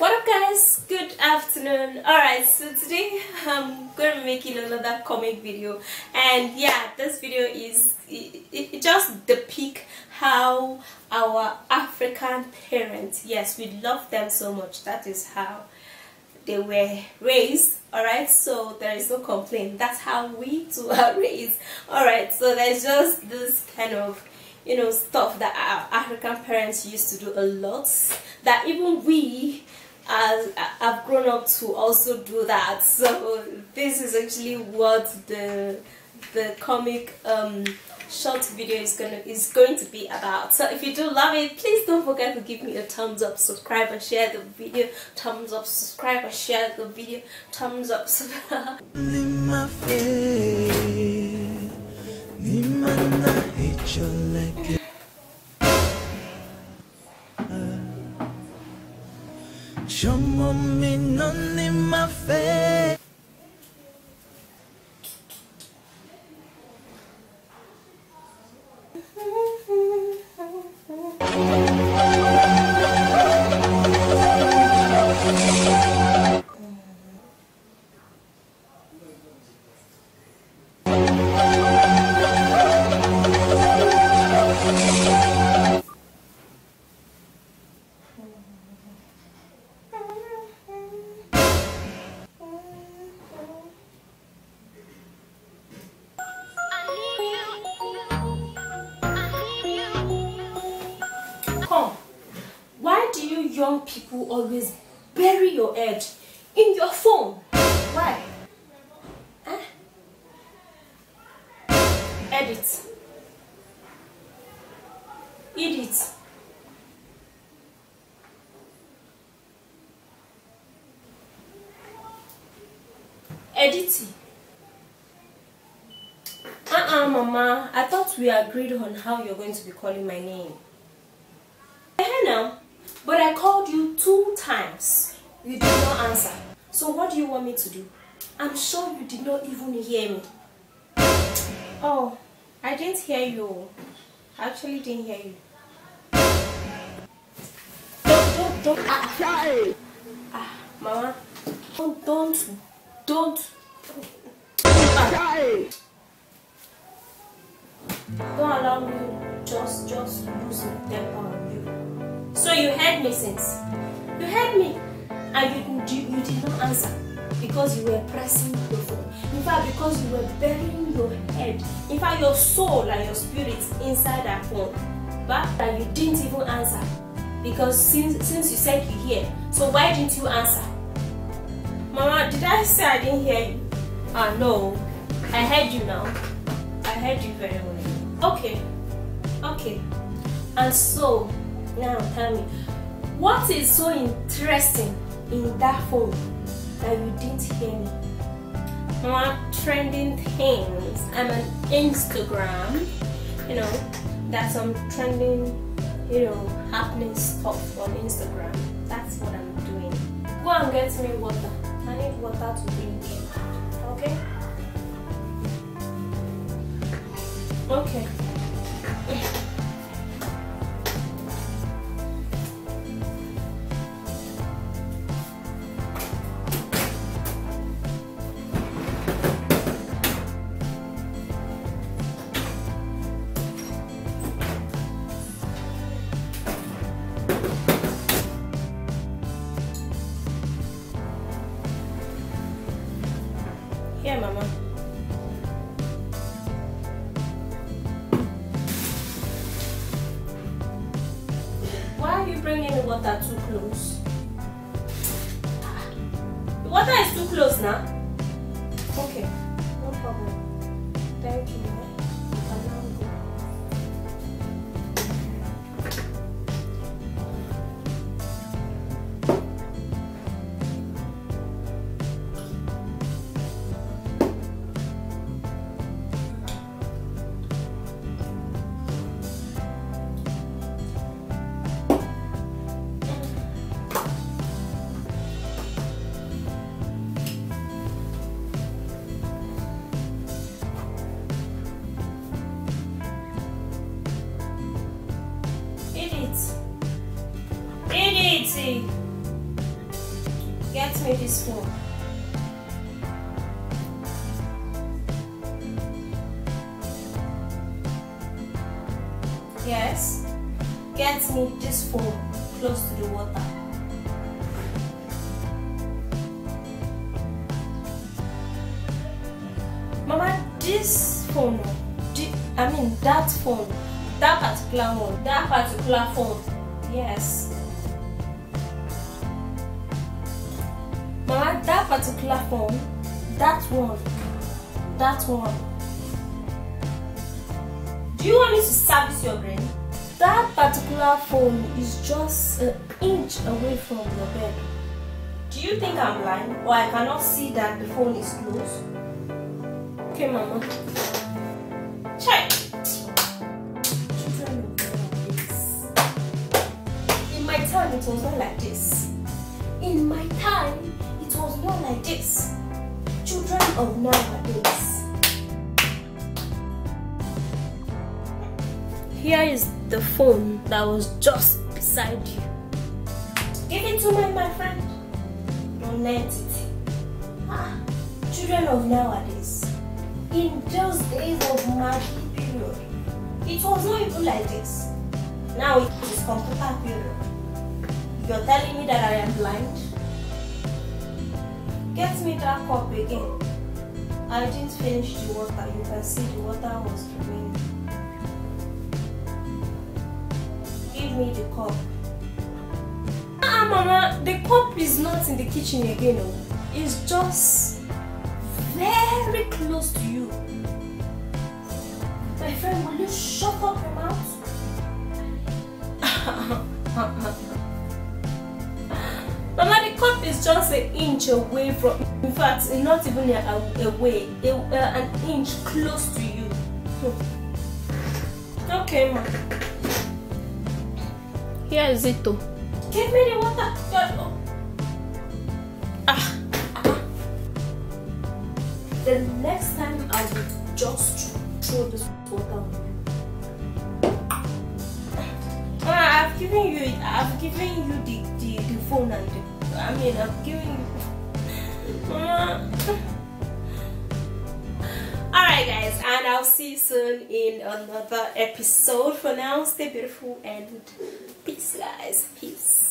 What up guys, good afternoon. Alright, so today I'm going to be making another comic video, and yeah, this video is it just depict how our African parents, yes, we love them so much, that is how they were raised. Alright, so there is no complaint, that's how we too are raised. Alright, so there's just this kind of stuff that our African parents used to do a lot, that even we have grown up to also do that. So this is actually what the comic short video is going to be about. So if you do love it, please don't forget to give me a thumbs up, subscribe and share the video. Thumbs up, subscribe and share the video. Thumbs up. Me none in my face. Why do you young people always bury your head in your phone? Why? Huh? Edit. Edit. Edit. Mama, I thought we agreed on how you're going to be calling my name. Now, but I called you 2 times. You did not answer. So what do you want me to do? I'm sure you did not even hear me. Oh, I didn't hear you. I actually didn't hear you. Don't. Mama. Don't. Don't allow me just lose my temper on you. So you heard me since. You heard me. And you did not answer. Because you were pressing the phone. In fact, because you were burying your head. In fact, your soul and your spirit inside that phone. But you didn't even answer. Because since you said you hear. So why didn't you answer? Mama, did I say I didn't hear you? No. I heard you now. I heard you very well. Okay. And so, now tell me, what is so interesting in that phone that you didn't hear me? More trending things. I'm on Instagram. There's some trending, happening stuff on Instagram. That's what I'm doing. Go and get me water. I need water to drink. Okay? Okay. Here, Mama. Why are you bringing the water too close? The water is too close now. Okay, no problem. Thank you. You can now go. Easy. Get me this phone. Yes. Get me this phone close to the water. Mama, this phone, that phone, that particular phone, yes. Mama, that particular phone, that one. Do you want me to service your brain? That particular phone is just an inch away from your bed. Do you think I'm blind or I cannot see that the phone is close? Okay, Mama. Check. Children of nowadays. In my time, it was not like this. In my time, it was not like this. Children of nowadays. Here is the phone that was just beside you. Give it to me, my friend. Don't let it. Children of nowadays. In those days of Maggie period, it was not even like this. Now it is computer period. You're telling me that I am blind? Get me that cup again. I didn't finish the water. You can see the water was remaining. Give me the cup. Mama, the cup is not in the kitchen again. No. It's just very close to you. My friend, will you shut up your mouth? Mama, the cup is just an inch away from, in fact, not even away, an inch close to you. Okay, ma. Here is it though. Give me the water. The next time I will just throw this water on you. I've given you it. I've given you the phone and I'm giving you. Alright guys, and I'll see you soon in another episode. For now, stay beautiful and peace guys. Peace.